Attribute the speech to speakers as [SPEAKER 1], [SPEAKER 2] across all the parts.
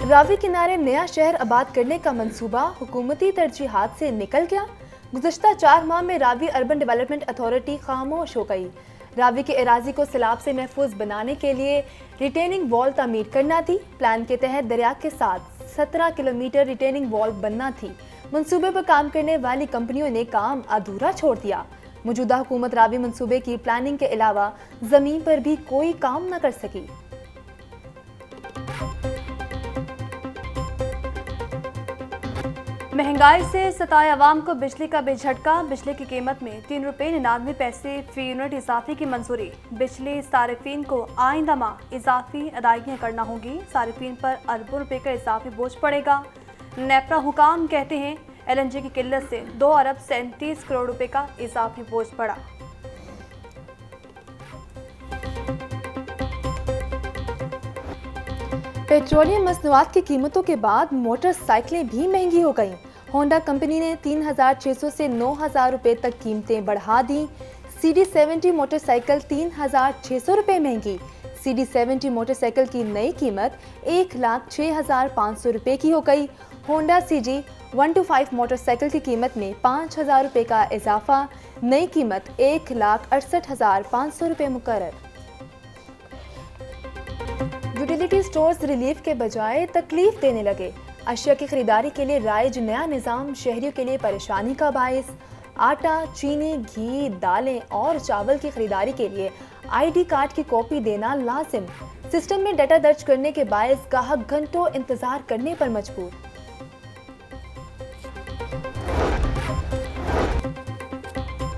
[SPEAKER 1] रावी किनारे नया शहर आबाद करने का मंसूबा हुकूमती तरजीहात से निकल गया। गुज़श्ता 4 माह में रावी अर्बन डेवलपमेंट अथॉरिटी खामोश हो गई। रावी के अराजी को सैलाब से महफूज बनाने के लिए रिटेनिंग वॉल तामीर करना थी। प्लान के तहत दरिया के साथ 17 किलोमीटर रिटेनिंग वॉल बनना थी। मंसूबे पर काम करने वाली कंपनियों ने काम अधूरा छोड़ दिया। मौजूदा हुकूमत रावी मंसूबे की प्लानिंग के अलावा जमीन पर भी कोई काम न कर सकी।
[SPEAKER 2] महंगाई से सताए अवाम को बिजली का बेझटका। बिजली की कीमत में 3 रुपये 99 पैसे फी यूनिट इजाफे की मंजूरी। बिजली सारिफीन को आइंदा माह इजाफी अदायगियाँ करना होंगी। सारिफीन पर अरबों रुपए का इजाफी बोझ पड़ेगा। नेपरा हुकाम कहते हैं LNG की किल्लत से 2 अरब 37 करोड़ रुपए का इजाफी बोझ पड़ा।
[SPEAKER 1] पेट्रोलियम मसनूआत की कीमतों के बाद मोटरसाइकिलें भी महंगी हो गईं। होंडा कंपनी ने 3,600 से 9,000 रुपए तक कीमतें बढ़ा दी। CD70 मोटरसाइकिल 3,600 रुपए महंगी। CD70 मोटरसाइकिल की नई कीमत 1,06,500 रुपए की हो गई। होंडा CG 125 मोटरसाइकिल की कीमत में 5,000 रुपए का इजाफा। नई कीमत 1,68,500 रुपए मुकर्रर। यूटिलिटी स्टोर्स रिलीफ के बजाय तकलीफ देने लगे। अशिया की खरीदारी के लिए राइज नया निज़ाम शहरियों के लिए परेशानी का बायस। आटा, चीनी, घी, दालें और चावल की खरीदारी के लिए ID कार्ड की कॉपी देना लाजिम। सिस्टम में डाटा दर्ज करने के बायस ग्राहक घंटों इंतजार करने पर मजबूर।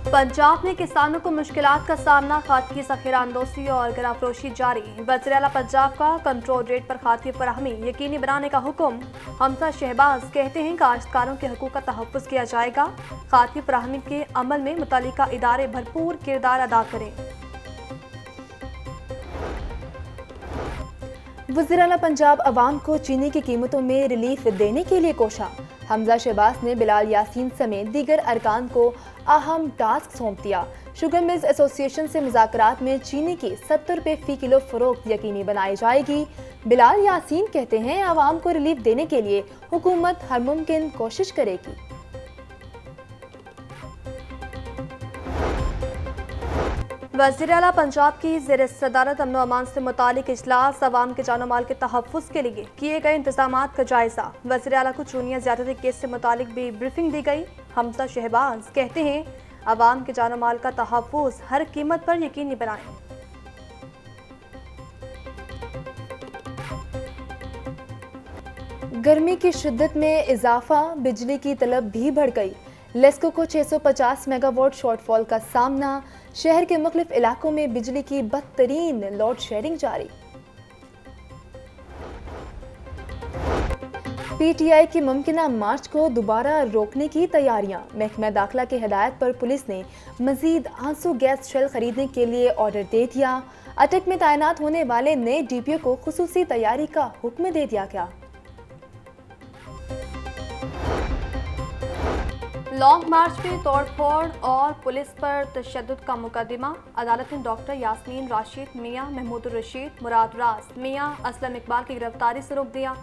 [SPEAKER 2] पंजाब में किसानों को मुश्किलात का सामना। खाद की ज़ख़ीरा अंदोज़ी और गिराफरोशी जारी। वज़ीर आला पंजाब का कंट्रोल रेट पर खाद की फराहमी यकीनी बनाने का हुक्म। हमजा शहबाज कहते हैं काश्तकारों के हकूक़ का तहफ़्फ़ुज़ किया जाएगा। खाद की फराहमी के अमल में मुतल्लिका इदारे भरपूर किरदार अदा करें।
[SPEAKER 1] वज़ीर आला पंजाब अवाम को चीनी की कीमतों में रिलीफ देने के लिए कोशा। हमजा शहबाज ने बिलाल यासीन समेत दीगर अरकान को अहम टास्क सौंप दिया। शुगर मिल्स एसोसिएशन से मुज़ाकरात में चीनी की 70 रुपए फ़ी किलो फ़रोख्त यकीनी बनाई जाएगी। बिलाल यासीन कहते हैं अवाम को रिलीफ देने के लिए हुकूमत हर मुमकिन कोशिश करेगी।
[SPEAKER 2] वज़ीर आला पंजाब की ज़ेर सदारत अमन अमान से मुतालिक इजलास। अवाम के जानो माल के तहफ़्फ़ुज़ के लिए किए गए इंतज़ामात का जायज़ा। वज़ीर आला को चूनिया ज़्यादती केस से मुतालिक भी ब्रीफिंग दी गई। हमजा शहबाज कहते हैं अवाम के जानो माल का तहफ़्फ़ुज़ हर कीमत पर यकीनी बनाएं।
[SPEAKER 1] गर्मी की शिद्दत में इजाफा। बिजली की तलब भी बढ़ गई। लेस्को को 650 मेगावाट शॉर्टफॉल का सामना। शहर के मुख्तलिफ इलाकों में बिजली की बदतरीन लोड शेडिंग जारी। PTI की मुमकिना मार्च को दोबारा रोकने की तैयारियां। महकमा दाखिला की हिदायत पर पुलिस ने मजीद आंसू गैस शेल खरीदने के लिए ऑर्डर दे दिया। अटक में तैनात होने वाले नए DPO को खुसूसी तैयारी का हुक्म दे दिया गया।
[SPEAKER 2] लॉन्ग मार्च में तोड़फोड़ और पुलिस पर तशद्दुद का मुकदमा। अदालत ने डॉक्टर यास्मीन राशिद, मियां महमूदुर रशीद, मुराद राज, मियां असलम इकबाल की गिरफ्तारी से रोक दिया।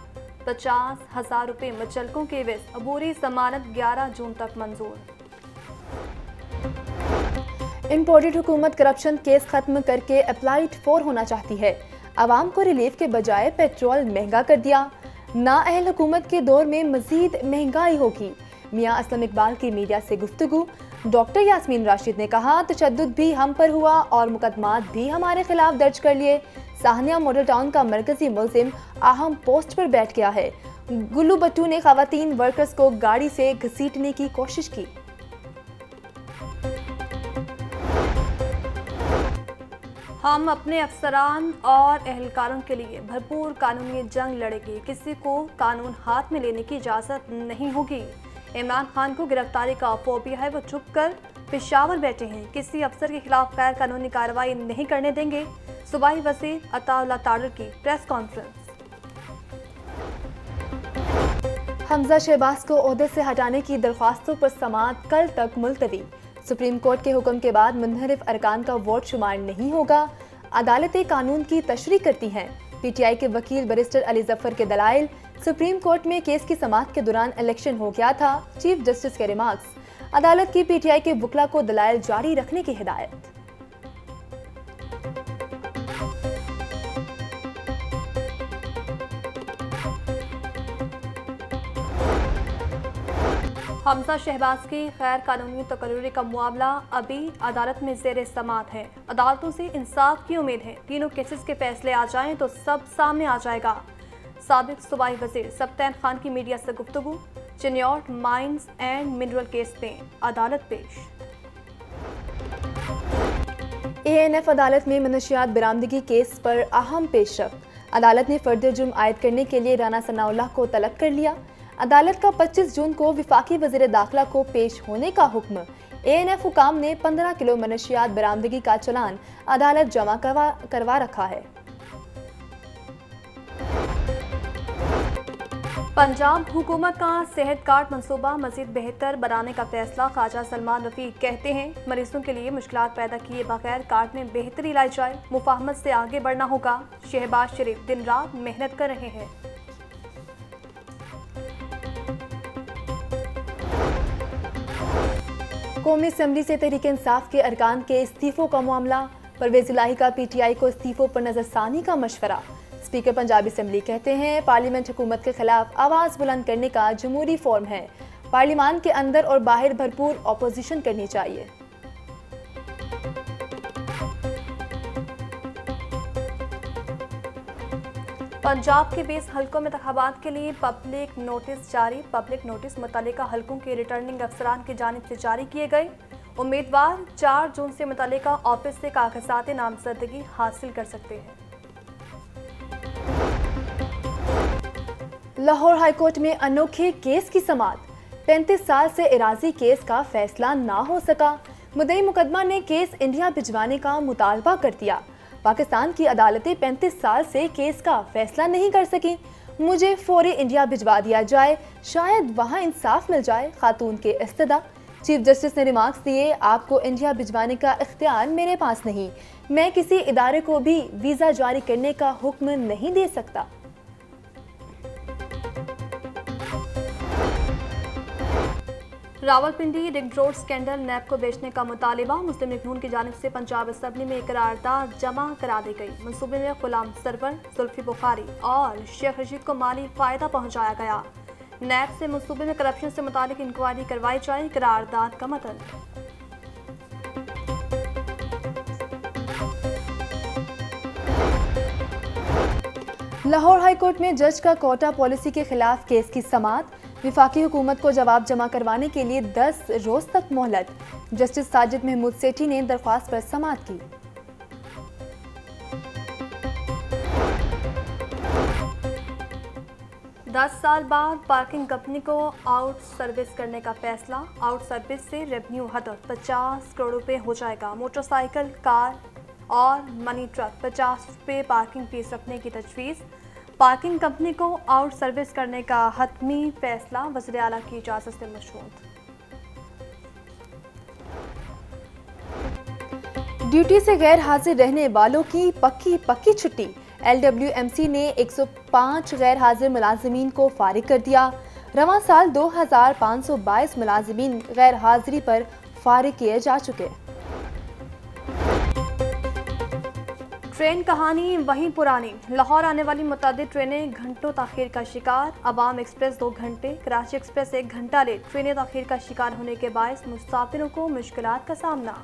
[SPEAKER 2] 50,000 रुपये मुचलकों के एवज अबूरी जमानत 11 जून तक मंजूर।
[SPEAKER 1] इंपोर्टेड हुकूमत करप्शन केस खत्म करके अप्लाइड फॉर होना चाहती है। आवाम को रिलीफ के बजाय पेट्रोल महंगा कर दिया। नाअहल हुकूमत के दौर में मजीद महंगाई होगी। मियां असलम इकबाल की मीडिया से गुफ्तगू। डॉक्टर यास्मीन राशिद ने कहा तशद्दुद भी हम पर हुआ और मुकदमात भी हमारे खिलाफ दर्ज कर लिए। साहनिया मॉडल टाउन का मरकजी मुल्जिम अहम पोस्ट पर बैठ गया है। गुल्लू बट्टू ने खवातीन वर्कर्स को गाड़ी से घसीटने की कोशिश की।
[SPEAKER 2] हम अपने अफसरान और एहलकारों के लिए भरपूर कानूनी जंग लड़ेंगे। किसी को कानून हाथ में लेने की इजाज़त नहीं होगी। इमरान खान को गिरफ्तारी का फोबिया है, वो चुप कर पेशावर बैठे हैं। किसी अफसर के खिलाफ गैर कानूनी कार्रवाई नहीं करने देंगे। सूबाई वज़ीर अताउल्लाह तारड़ की प्रेस कॉन्फ्रेंस।
[SPEAKER 1] हमजा शहबाज को ओहदे से हटाने की दरख्वास्तों पर समाअत कल तक मुलतवी। सुप्रीम कोर्ट के हुक्म के बाद मुनहरिफ अरकान का वोट शुमार नहीं होगा। अदालतें कानून की तशरीह करती हैं। PTI के वकील बैरिस्टर अली जफर के दलाइल। सुप्रीम कोर्ट में केस की समाअत के दौरान इलेक्शन हो गया था, चीफ जस्टिस के रिमार्क्स। अदालत की पीटीआई के वकील को दलाइल जारी रखने की हिदायत।
[SPEAKER 2] हमजा शहबाज की गैर कानूनी तकर्री का मामला अभी अदालत में ज़ेर समाअत है। अदालतों से इंसाफ की उम्मीद है। तीनों केसेस के फैसले आ जाएं तो सब सामने आ जाएगा। साबिक सूबाई वजीर सब्तैन खान की मीडिया से गुफ्तगू। Chiniot mines and mineral case में अदालत पेश।
[SPEAKER 1] एएनएफ अदालत में मनशियात बरामदगी केस पर अहम पेशरफ्त। अदालत ने फर्दर जुर्म आयद करने के लिए राना सनाउल्लाह को तलब कर लिया। अदालत का 25 जून को विफाकी वज़ीर दाखिला को पेश होने का हुक्म। एएनएफ हुकाम ने 15 किलो मनशियात बरामदगी का चालान अदालत जमा करवा रखा है।
[SPEAKER 2] पंजाब हुकूमत का सेहत कार्ड मंसूबा मजीद बेहतर बनाने का फैसला। ख्वाजा सलमान रफीक कहते हैं मरीजों के लिए मुश्किलात पैदा किए बगैर कार्ड में बेहतरी लाई जाए। मुफाहमत से आगे बढ़ना होगा। शहबाज शरीफ दिन रात मेहनत कर रहे हैं।
[SPEAKER 1] कौमी असम्बली से तहरीक इंसाफ के अरकान के इस्तीफों का मामला। परवेज इलाही का पीटीआई को इस्तीफों पर नजरसानी का मशवरा। स्पीकर पंजाबी असम्बली कहते हैं पार्लियामेंट हुकूमत के खिलाफ आवाज़ बुलंद करने का जमहूरी फॉर्म है। पार्लियामान के अंदर और बाहर भरपूर अपोजिशन करनी चाहिए।
[SPEAKER 2] पंजाब के 20 हलकों में इंतखाबात के लिए पब्लिक नोटिस जारी। पब्लिक नोटिस मुतल्लिका हलकों के रिटर्निंग अफसरान की जानिब से जारी किए गए। उम्मीदवार 4 जून से मुतल्लिका ऑफिस से कागजात नामजदगी हासिल कर सकते हैं।
[SPEAKER 1] लाहौर हाईकोर्ट में अनोखे केस की समाअत। 35 साल से इराजी केस का फैसला ना हो सका। मुद्दई मुकदमा ने केस इंडिया भिजवाने का मुतालबा कर दिया। पाकिस्तान की अदालतें 35 साल से केस का फैसला नहीं कर सकी। मुझे फौरी इंडिया भिजवा दिया जाए, शायद वहां इंसाफ मिल जाए। खातून के इस्तदा। चीफ जस्टिस ने रिमार्क्स दिए, आपको इंडिया भिजवाने का इख्तियार मेरे पास नहीं। मैं किसी इदारे को भी वीज़ा जारी करने का हुक्म नहीं दे सकता।
[SPEAKER 2] रावलपिंडी रिंग रोड स्कैंडल नैब को बेचने का मुतालिबा। मुस्लिम लीग नून की जानिब से पंजाब असम्बली में करारदाद जमा करा दी गई। मंसूबे में गुलाम सरवर, जुल्फी बुखारी और शेख रशीद को माली फायदा पहुंचाया गया। नैब से मंसूबे में करप्शन से मुतालिक इंक्वायरी करवाई जाए। करारदाद का मतन।
[SPEAKER 1] लाहौर हाईकोर्ट में जज का कोटा पॉलिसी के खिलाफ केस की समाअत। विफाकी हुकूमत को जवाब जमा करवाने के लिए 10 रोज तक मोहलत। जस्टिस साजिद महमूद सेठी ने दरख्वास्त पर समाअत की।
[SPEAKER 2] दस साल बाद पार्किंग कंपनी को आउट सर्विस करने का फैसला। आउट सर्विस से रेवेन्यू हदफ 50 करोड़ रुपए हो जाएगा। मोटरसाइकिल, कार और मनी ट्रक 50 रुपए पार्किंग फीस रखने की तजवीज़। पार्किंग कंपनी को आउट सर्विस करने का हतमी फैसला। वज़ीर आला की इजाज़त से मशरूत।
[SPEAKER 1] ड्यूटी से गैर हाजिर रहने वालों की पक्की छुट्टी। LWMC ने 105 गैर हाजिर मुलाजिमीन को फारिग कर दिया। रवां साल 2522 मुलाजिमीन गैर हाजिरी पर फारिग किए जा चुके।
[SPEAKER 2] ट्रेन कहानी वहीं पुरानी। लाहौर आने वाली मुतअद्दिद ट्रेनें घंटों ताखीर का शिकार। अवाम एक्सप्रेस 2 घंटे, कराची एक्सप्रेस 1 घंटा लेट। ट्रेनें ताखीर का शिकार होने के बायस मुसाफिरों को मुश्किलात का सामना।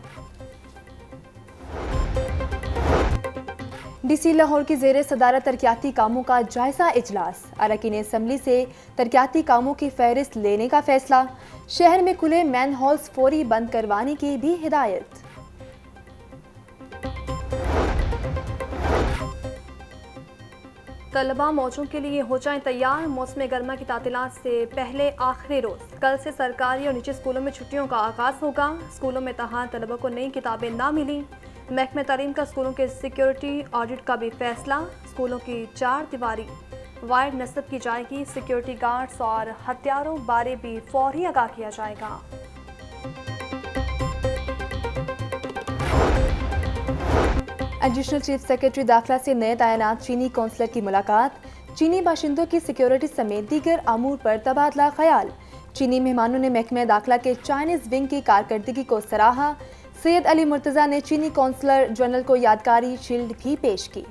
[SPEAKER 2] डीसी लाहौर की ज़ेरे सदारत तरक्याती कामों का जायजा इजलास। अरकान असम्बली से तरक्याती कामों की फहरिस्त लेने का फैसला। शहर में खुले मैन हॉल्स फौरी बंद करवाने की भी हिदायत। तलबा मौजों के लिए हो जाएं तैयार। मौसम गर्मा की तातीलात से पहले आखिरी रोज। कल से सरकारी और निजी स्कूलों में छुट्टियों का आगाज होगा। स्कूलों में तहां तलबा को नई किताबें ना मिली। महकमे तालीम का स्कूलों के सिक्योरिटी ऑडिट का भी फैसला। स्कूलों की 4 दीवारी वाइड नस्ब की जाएगी। सिक्योरिटी गार्ड्स और हथियारों बारे भी फौरी आगाह किया जाएगा। एडिशनल चीफ सेक्रेटरी दाखिला से नए तैनात चीनी कौंसलर की मुलाकात।
[SPEAKER 1] चीनी बाशिंदों की सिक्योरिटी समेत दीगर अमूर पर तबादला ख्याल। चीनी मेहमानों ने महकमे दाखिला के चाइनीज विंग की कारकर्दगी को सराहा। सैयद अली मुर्तज़ा ने चीनी कौंसलर जनरल को यादगारी शील्ड भी पेश की।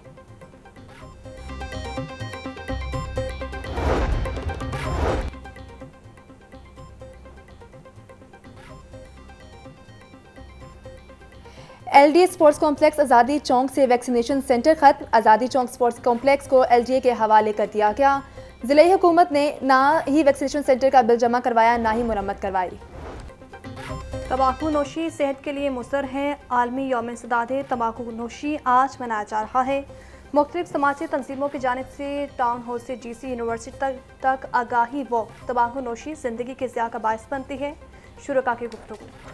[SPEAKER 1] एलडीए स्पोर्ट्स कॉम्प्लेक्स आज़ादी चौक से वैक्सीनेशन सेंटर खत्म। आज़ादी चौक स्पोर्ट्स कॉम्प्लेक्स को एलडीए के हवाले कर दिया गया। जिले हुकूमत ने ना ही वैक्सीनेशन सेंटर का बिल जमा करवाया, ना ही मुरम्मत करवाई।
[SPEAKER 2] तंबाकू नोशी सेहत के लिए मुसर है। आलमी यौम इंसदाद तंबाकू नोशी आज मनाया जा रहा है। मुख्तलिफ समाजी तंजीमों की जानिब से टाउन हॉल से GC यूनिवर्सिटी तक आगाही वॉक। तंबाकू नोशी जिंदगी के ज़िया का बायस बनती है। शुरका की गुफ्तगू।